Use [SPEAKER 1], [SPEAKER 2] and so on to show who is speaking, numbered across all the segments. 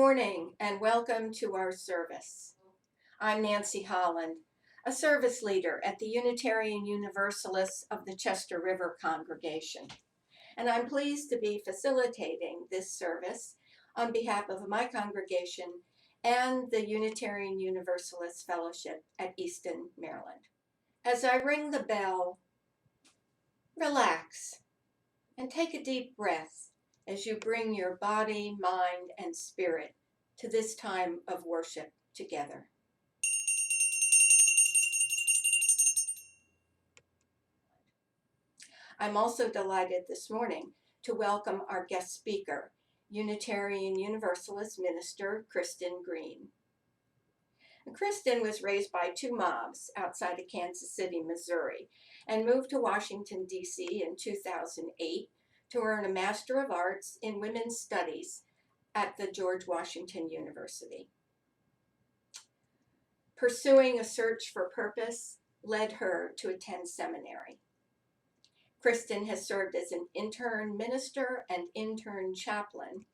[SPEAKER 1] morning and welcome to our service. I'm Nancy Holland, a service leader at the Unitarian Universalists of the Chester River congregation, and I'm pleased to be facilitating this service on behalf of my congregation and the Unitarian Universalist Fellowship at Easton, Maryland. As I ring the bell, relax and take a deep breath as you bring your body, mind, and spirit to this time of worship together. I'm also delighted this morning to welcome our guest speaker, Unitarian Universalist minister Christin Green. Christin was raised by two moms outside of Kansas City, Missouri, and moved to Washington, D.C. in 2008 to earn a Master of Arts in Women's Studies at the George Washington University. Pursuing a search for purpose led her to attend seminary. Christin has served as an intern minister and intern chaplain,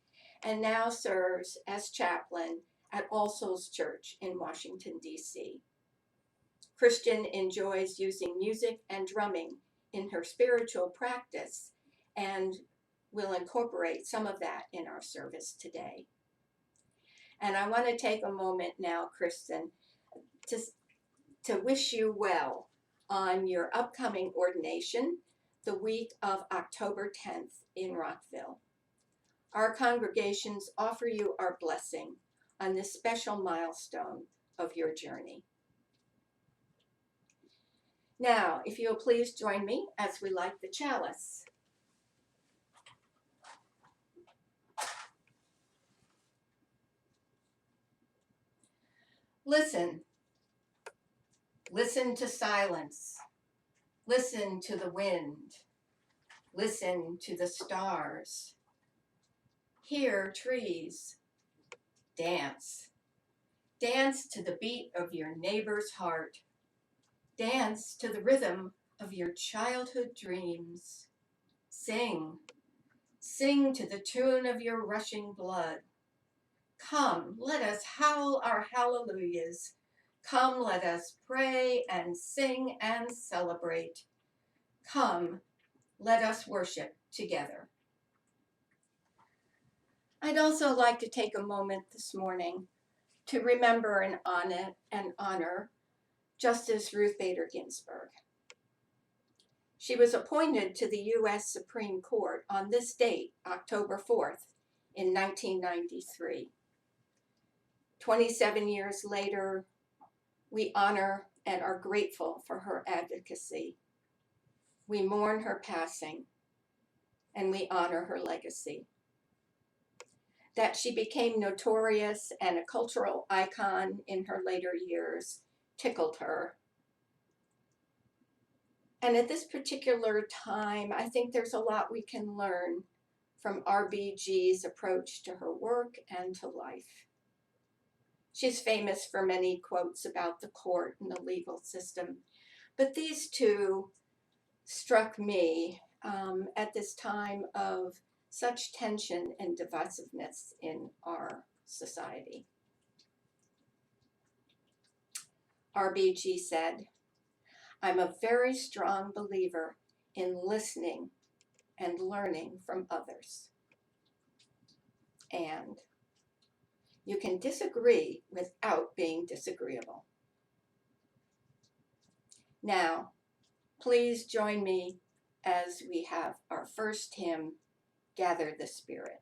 [SPEAKER 1] and now serves as chaplain at All Souls Church in Washington, D.C. Christin enjoys using music and drumming in her spiritual practice and will incorporate some of that in our service today. And I want to take a moment now, Christin, to wish you well on your upcoming ordination the week of October 10th in Rockville. Our congregations offer you our blessing on this special milestone of your journey. Now, if you'll please join me as we light the chalice. Listen. Listen to silence. Listen to the wind. Listen to the stars. Hear trees. Dance. Dance to the beat of your neighbor's heart. Dance to the rhythm of your childhood dreams. Sing. Sing to the tune of your rushing blood. Come, let us howl our hallelujahs. Come, let us pray and sing and celebrate. Come, let us worship together. I'd also like to take a moment this morning to remember and honor Justice Ruth Bader Ginsburg. She was appointed to the U.S. Supreme Court on this date, October 4th, in 1993. 27 years later, we honor and are grateful for her advocacy. We mourn her passing, and we honor her legacy. That she became notorious and a cultural icon in her later years tickled her. And at this particular time, I think there's a lot we can learn from RBG's approach to her work and to life. She's famous for many quotes about the court and the legal system, but these two struck me at this time of such tension and divisiveness in our society. RBG said, "I'm a very strong believer in listening and learning from others. And you can disagree without being disagreeable." Now, please join me as we have our first hymn, Gather the Spirit.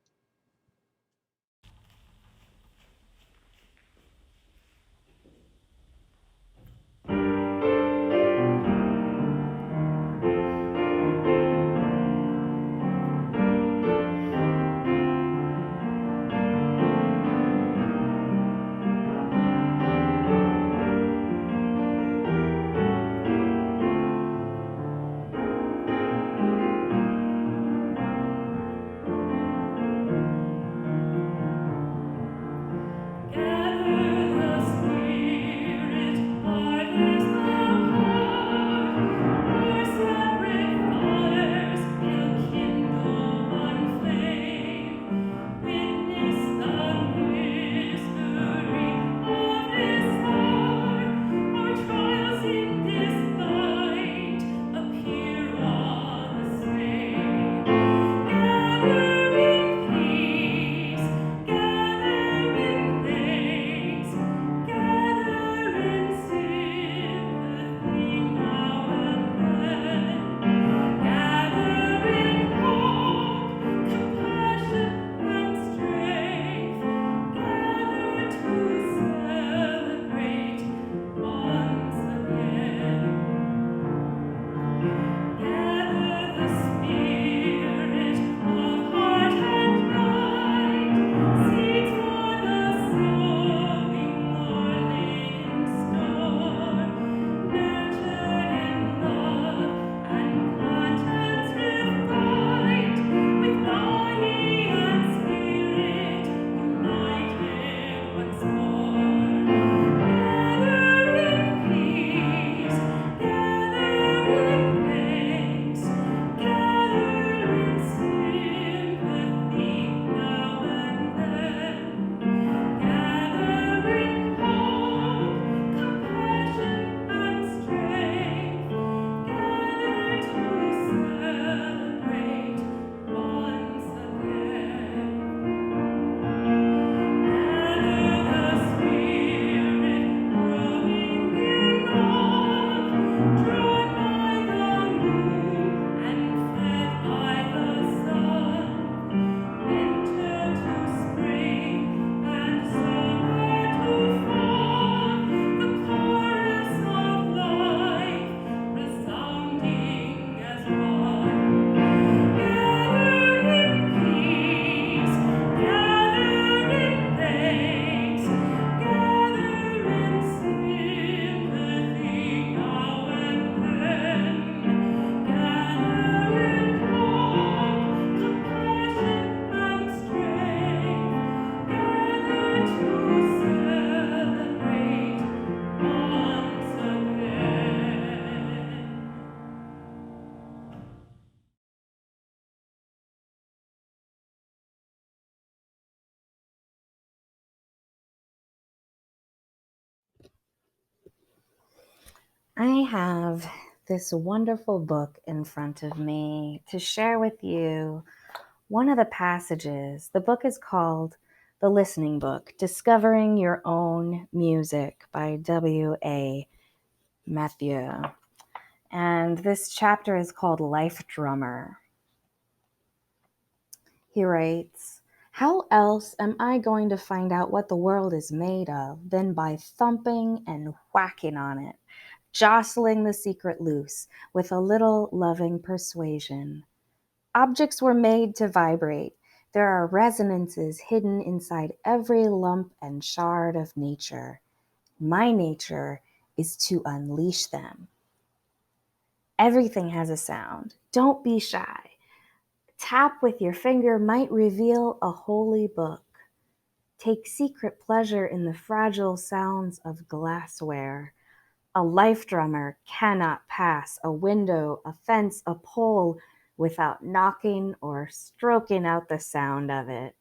[SPEAKER 2] I have this wonderful book in front of me to share with you one of the passages. The book is called The Listening Book, Discovering Your Own Music by W.A. Mathieu. And this chapter is called Life Drummer. He writes, "How else am I going to find out what the world is made of than by thumping and whacking on it, jostling the secret loose with a little loving persuasion? Objects were made to vibrate. There are resonances hidden inside every lump and shard of nature. My nature is to unleash them. Everything has a sound. Don't be shy. Tap with your finger might reveal a holy book. Take secret pleasure in the fragile sounds of glassware. A life drummer cannot pass a window, a fence, a pole without knocking or stroking out the sound of it.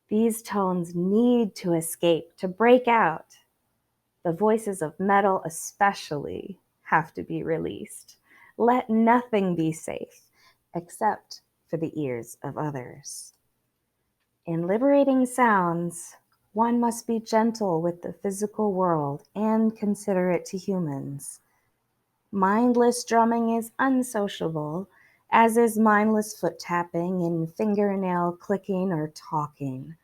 [SPEAKER 2] These tones need to escape, to break out. The voices of metal especially have to be released. Let nothing be safe except for the ears of others. In liberating sounds, one must be gentle with the physical world and considerate to humans. Mindless drumming is unsociable, as is mindless foot tapping and fingernail clicking or talking.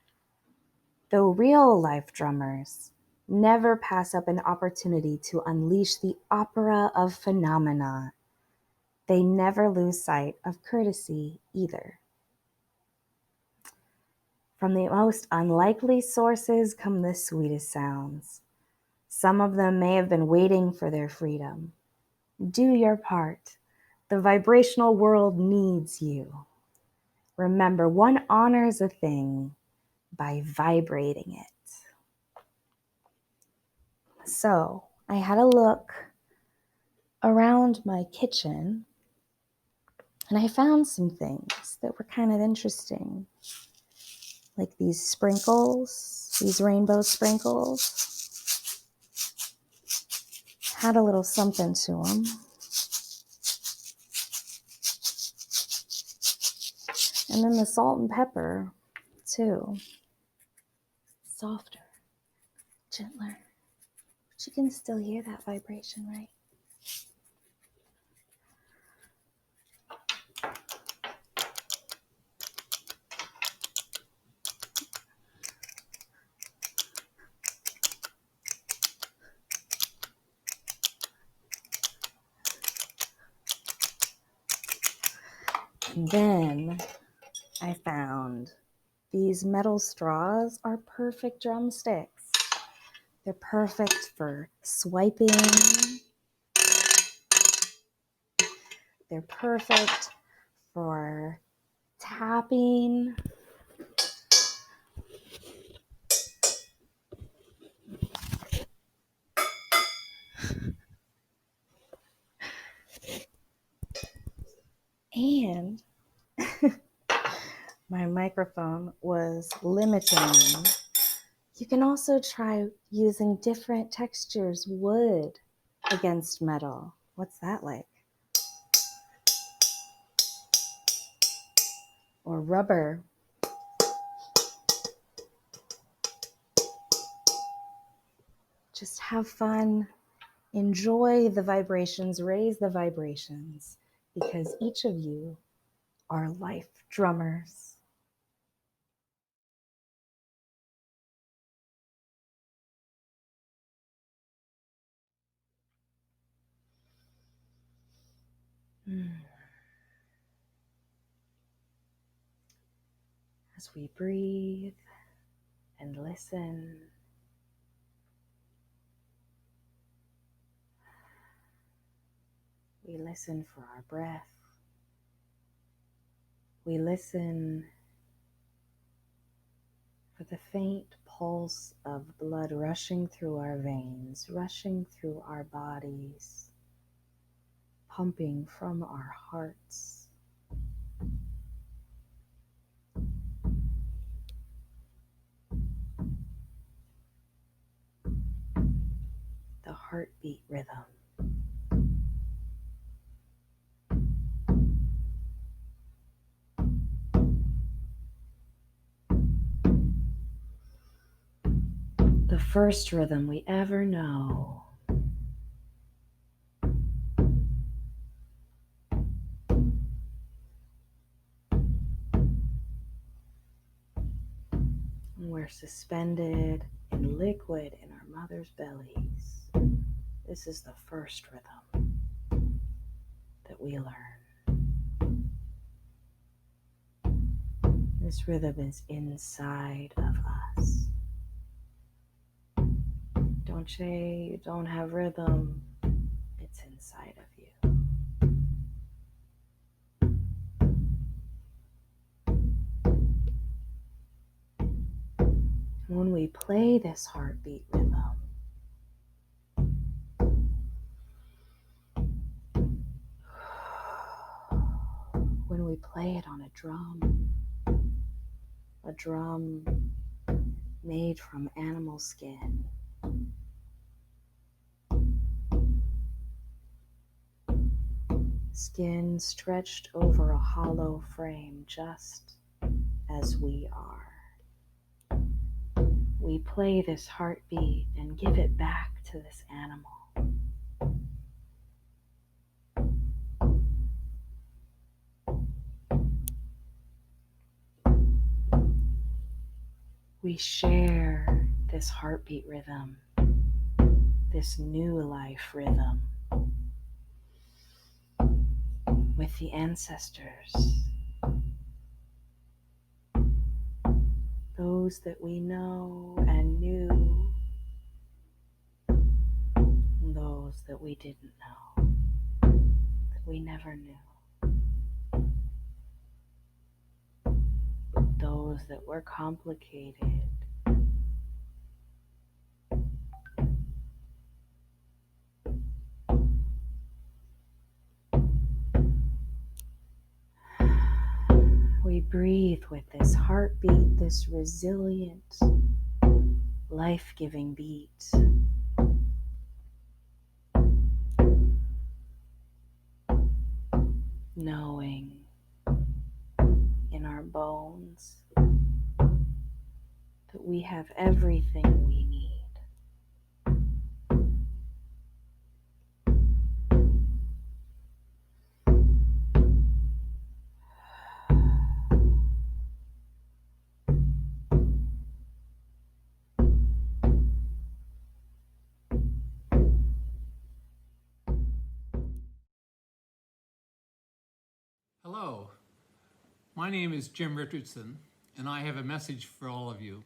[SPEAKER 2] Though real life drummers never pass up an opportunity to unleash the opera of phenomena, they never lose sight of courtesy either. From the most unlikely sources come the sweetest sounds. Some of them may have been waiting for their freedom. Do your part. The vibrational world needs you. Remember, one honors a thing by vibrating it. So I had a look around my kitchen and I found some things that were kind of interesting. Like these sprinkles, these rainbow sprinkles, had a little something to them. And then the salt and pepper, too. Softer, gentler. But you can still hear that vibration, right? And then I found these metal straws are perfect drumsticks. They're perfect for swiping. They're perfect for tapping. And my microphone was limiting me. You can also try using different textures, wood against metal. What's that like? Or rubber. Just have fun. Enjoy the vibrations, raise the vibrations, because each of you are life drummers. As we breathe and listen, we listen for our breath. We listen for the faint pulse of blood rushing through our veins, rushing through our bodies, pumping from our hearts. The heartbeat rhythm. first rhythm we ever know. And we're suspended in liquid in our mother's bellies. This is the first rhythm that we learn. This rhythm is inside of us. Don't say you don't have rhythm. It's inside of you. When we play this heartbeat rhythm, when we play it on a drum made from animal skin, skin stretched over a hollow frame just as we are. We play this heartbeat and give it back to this animal. We share this heartbeat rhythm, this new life rhythm, with the ancestors, those that we know and knew, and those that we didn't know, that we never knew, those that were complicated. We breathe with this heartbeat, this resilient, life-giving beat. Knowing in our bones that we have everything we need.
[SPEAKER 3] Hello, my name is Jim Richardson, and I have a message for all of you.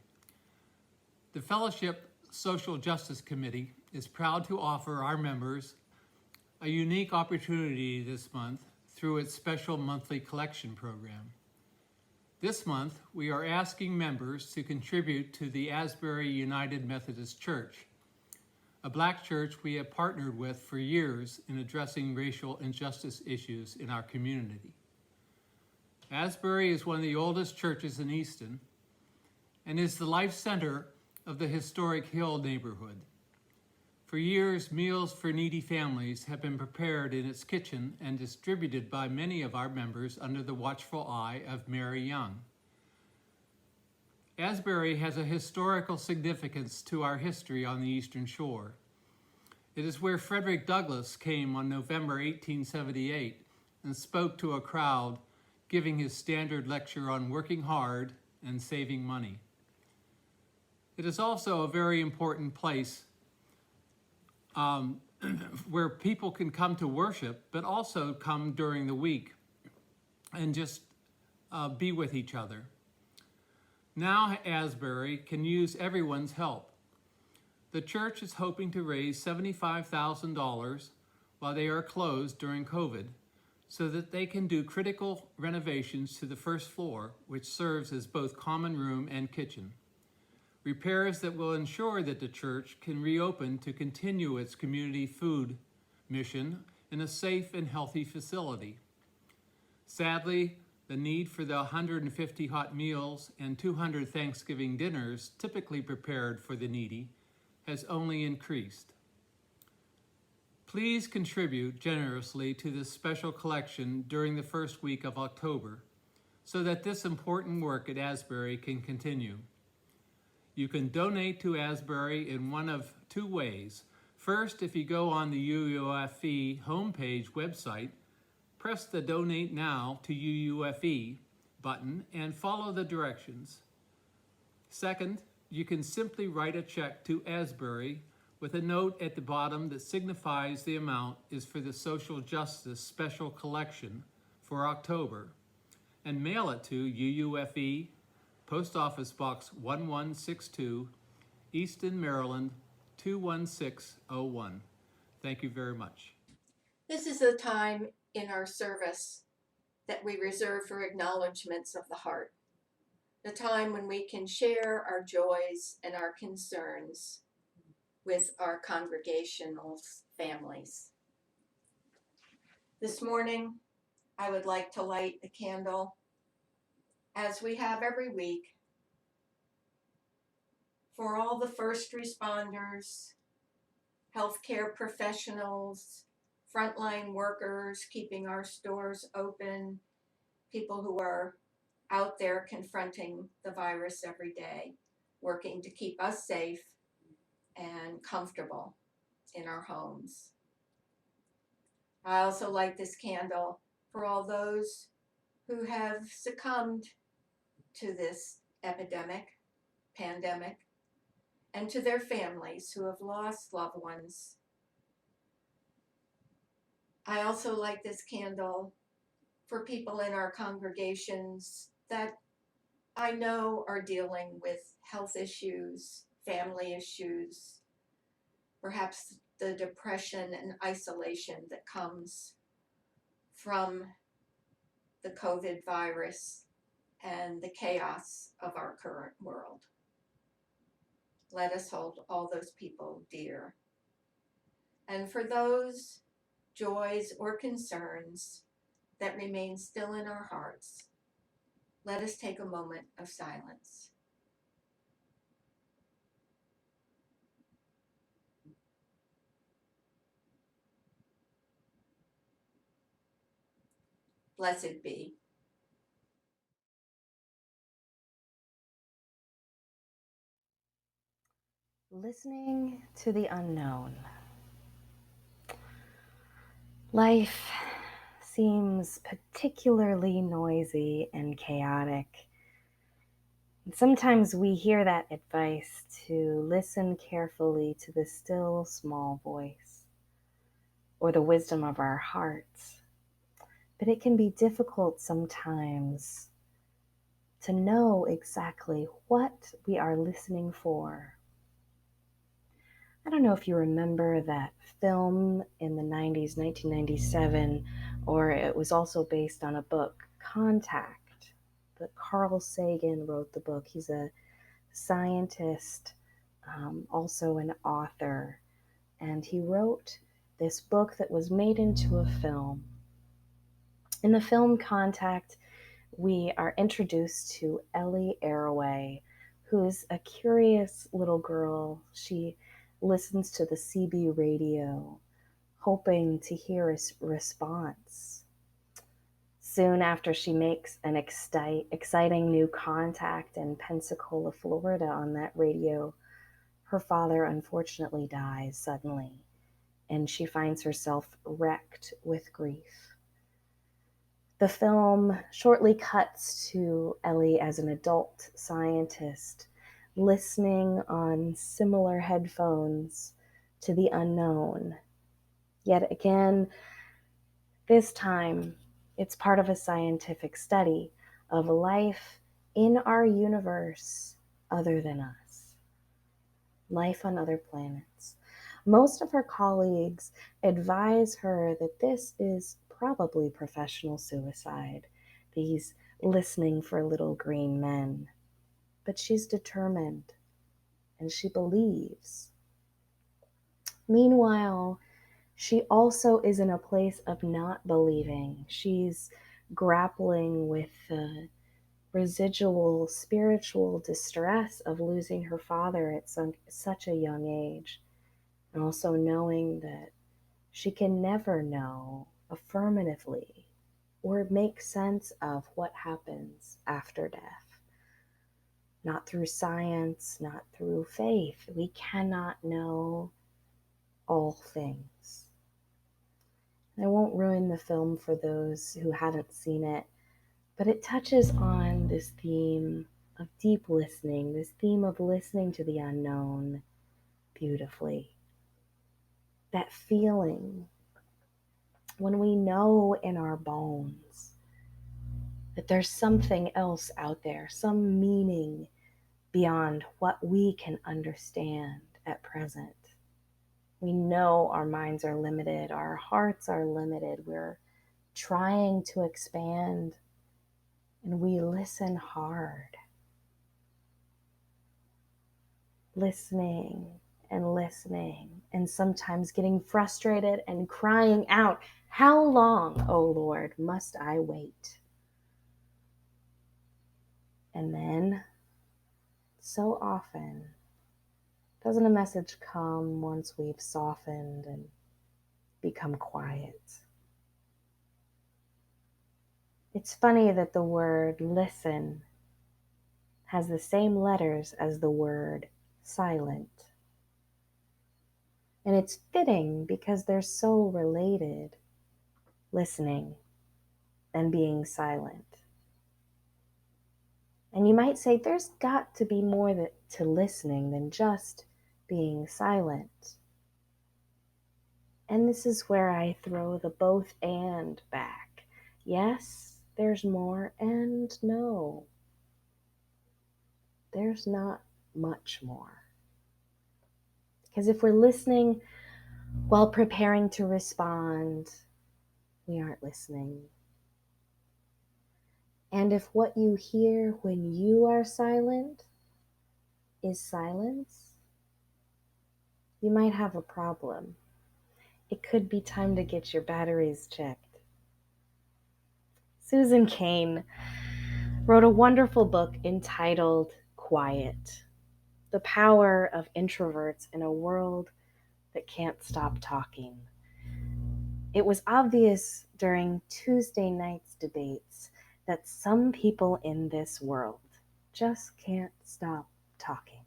[SPEAKER 3] The Fellowship Social Justice Committee is proud to offer our members a unique opportunity this month through its special monthly collection program. This month, we are asking members to contribute to the Asbury United Methodist Church, a Black church we have partnered with for years in addressing racial injustice issues in our community. Asbury is one of the oldest churches in Easton and is the life center of the historic Hill neighborhood. For years, meals for needy families have been prepared in its kitchen and distributed by many of our members under the watchful eye of Mary Young. Asbury has a historical significance to our history on the Eastern Shore. It is where Frederick Douglass came on November 1878 and spoke to a crowd, giving his standard lecture on working hard and saving money. It is also a very important place where people can come to worship, but also come during the week and just be with each other. Now Asbury can use everyone's help. The church is hoping to raise $75,000 while they are closed during COVID, so that they can do critical renovations to the first floor, which serves as both common room and kitchen. Repairs that will ensure that the church can reopen to continue its community food mission in a safe and healthy facility. Sadly, the need for the 150 hot meals and 200 Thanksgiving dinners typically prepared for the needy has only increased. Please contribute generously to this special collection during the first week of October so that this important work at Asbury can continue. You can donate to Asbury in one of two ways. First, if you go on the UUFE homepage website, press the Donate Now to UUFE button and follow the directions. Second, you can simply write a check to Asbury with a note at the bottom that signifies the amount is for the Social Justice Special Collection for October, and mail it to UUFE, Post Office Box 1162, Easton, Maryland 21601. Thank you very much.
[SPEAKER 1] This is a time in our service that we reserve for acknowledgments of the heart, the time when we can share our joys and our concerns with our congregational families. This morning, I would like to light a candle, as we have every week, for all the first responders, healthcare professionals, frontline workers keeping our stores open, people who are out there confronting the virus every day, working to keep us safe and comfortable in our homes. I also light this candle for all those who have succumbed to this pandemic, and to their families who have lost loved ones. I also light this candle for people in our congregations that I know are dealing with health issues, family issues, perhaps the depression and isolation that comes from the COVID virus and the chaos of our current world. Let us hold all those people dear. And for those joys or concerns that remain still in our hearts, let us take a moment of silence. Blessed be.
[SPEAKER 2] Listening to the unknown. Life seems particularly noisy and chaotic. And sometimes we hear that advice to listen carefully to the still small voice or the wisdom of our hearts. But it can be difficult sometimes to know exactly what we are listening for. I don't know if you remember that film in the 90s, 1997, or it was also based on a book, Contact. But Carl Sagan wrote the book. He's a scientist, also an author, and he wrote this book that was made into a film. In the film Contact, we are introduced to Ellie Arroway, who's a curious little girl. She listens to the CB radio, hoping to hear a response. Soon after she makes an exciting new contact in Pensacola, Florida on that radio, her father unfortunately dies suddenly, and she finds herself wrecked with grief. The film shortly cuts to Ellie as an adult scientist, listening on similar headphones to the unknown. Yet again, this time, it's part of a scientific study of life in our universe other than us. Life on other planets. Most of her colleagues advise her that this is probably professional suicide, these listening for little green men. But she's determined, and she believes. Meanwhile, she also is in a place of not believing. She's grappling with the residual spiritual distress of losing her father at such a young age, and also knowing that she can never know affirmatively or make sense of what happens after death. not through science, not through faith. We cannot know all things. I won't ruin the film for those who haven't seen it, but it touches on this theme of deep listening, this theme of listening to the unknown beautifully. That feeling when we know in our bones that there's something else out there, some meaning beyond what we can understand at present. We know our minds are limited, our hearts are limited, we're trying to expand, and we listen hard. Listening and listening, and sometimes getting frustrated and crying out, "How long, O Lord, must I wait?" And then, so often, doesn't a message come once we've softened and become quiet? It's funny that the word listen has the same letters as the word silent. And it's fitting because they're so related, listening and being silent. And you might say there's got to be more to listening than just being silent. And this is where I throw the both and back. Yes, there's more, and no, there's not much more. Because if we're listening while preparing to respond, we aren't listening. And if what you hear when you are silent is silence, you might have a problem. It could be time to get your batteries checked. Susan Cain wrote a wonderful book entitled Quiet: The Power of Introverts in a World That Can't Stop Talking. It was obvious during Tuesday night's debates that some people in this world just can't stop talking.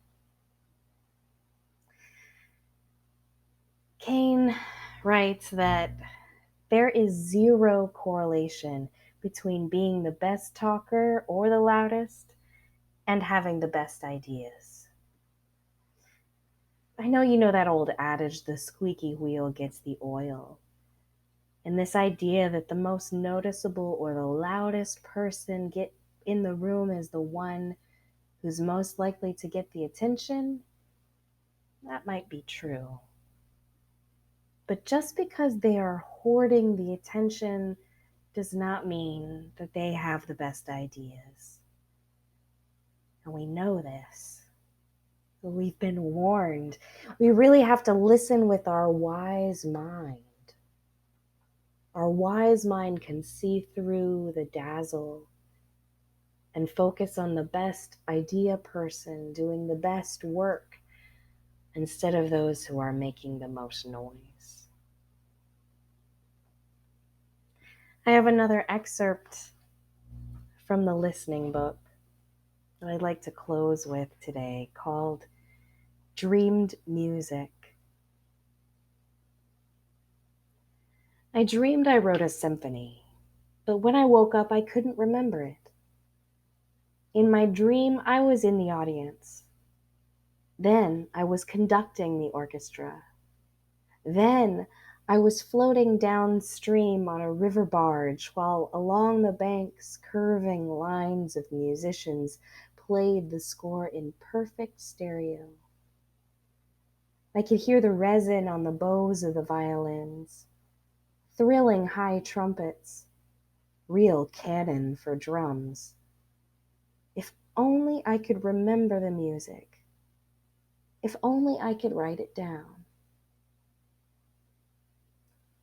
[SPEAKER 2] Cain writes that there is zero correlation between being the best talker or the loudest and having the best ideas. I know you know that old adage, the squeaky wheel gets the oil. And this idea that the most noticeable or the loudest person get in the room is the one who's most likely to get the attention, that might be true. But just because they are hoarding the attention does not mean that they have the best ideas. And we know this. We've been warned. We really have to listen with our wise mind. Our wise mind can see through the dazzle and focus on the best idea person doing the best work instead of those who are making the most noise. I have another excerpt from the listening book that I'd like to close with today called Dreamed Music. I dreamed I wrote a symphony, but when I woke up, I couldn't remember it. In my dream, I was in the audience. Then I was conducting the orchestra. Then I was floating downstream on a river barge while along the banks curving lines of musicians played the score in perfect stereo. I could hear the resin on the bows of the violins, thrilling high trumpets, real cannon for drums. If only I could remember the music. If only I could write it down.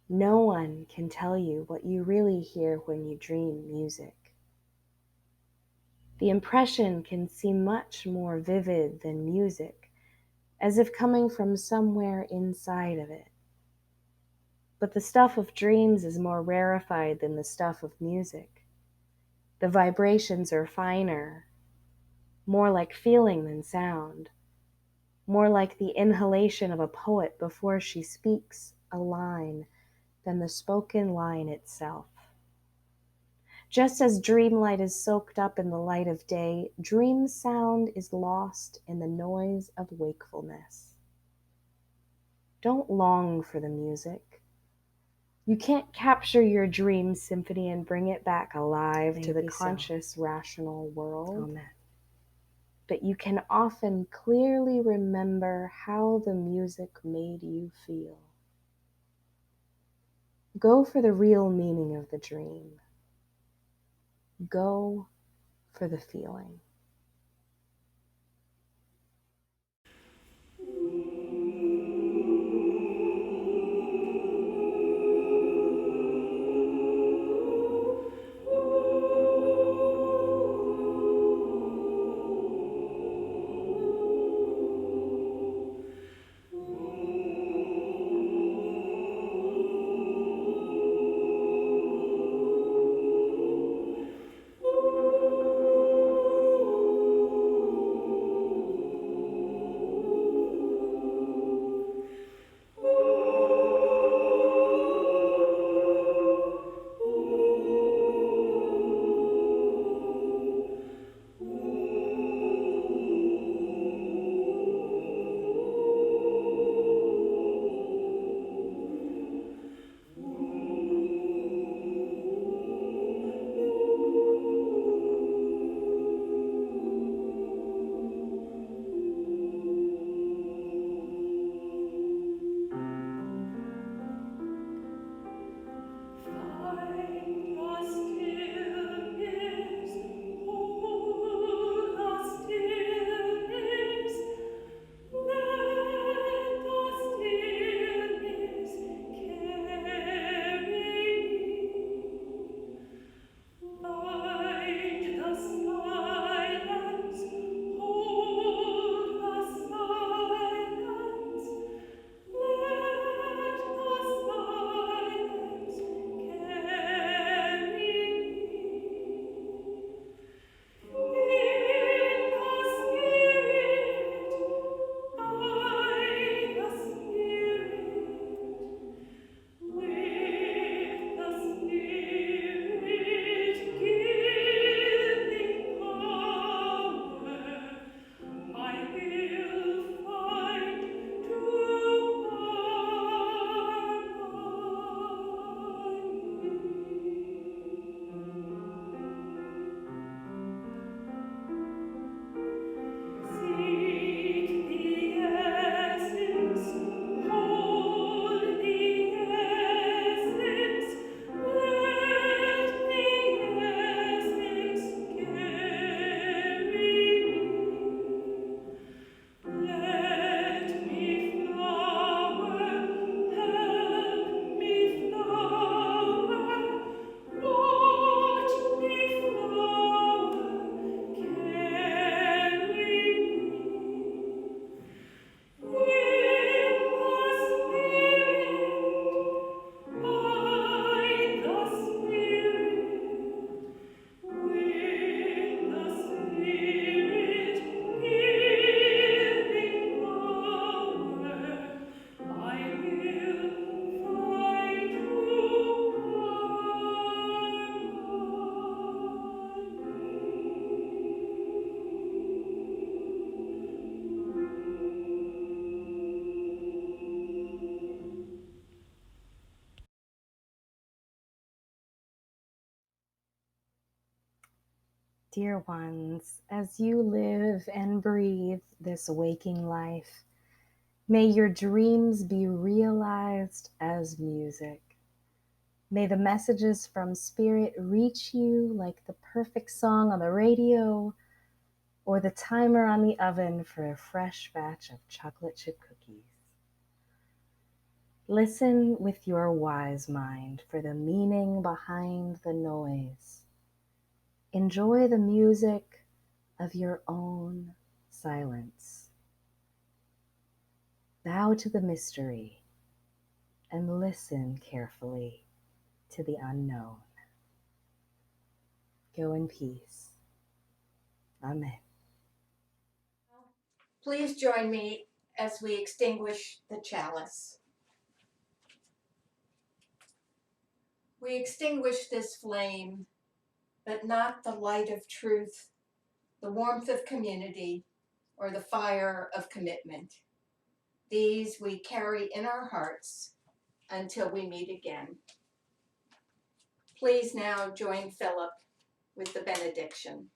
[SPEAKER 2] No one can tell you what you really hear when you dream music. The impression can seem much more vivid than music, as if coming from somewhere inside of it. But the stuff of dreams is more rarefied than the stuff of music. The vibrations are finer, more like feeling than sound, more like the inhalation of a poet before she speaks a line than the spoken line itself. Just as dreamlight is soaked up in the light of day, dream sound is lost in the noise of wakefulness. Don't long for the music. You can't capture your dream symphony and bring it back alive to the conscious, rational world. Amen. But you can often clearly remember how the music made you feel. Go for the real meaning of the dream. Go for the feeling. Dear ones, as you live and breathe this waking life, may your dreams be realized as music. May the messages from Spirit reach you like the perfect song on the radio or the timer on the oven for a fresh batch of chocolate chip cookies. Listen with your wise mind for the meaning behind the noise. Enjoy the music of your own silence. Bow to the mystery and listen carefully to the unknown. Go in peace. Amen.
[SPEAKER 1] Please join me as we extinguish the chalice. We extinguish this flame, but not the light of truth, the warmth of community, or the fire of commitment. These we carry in our hearts until we meet again. Please now join Philip with the benediction.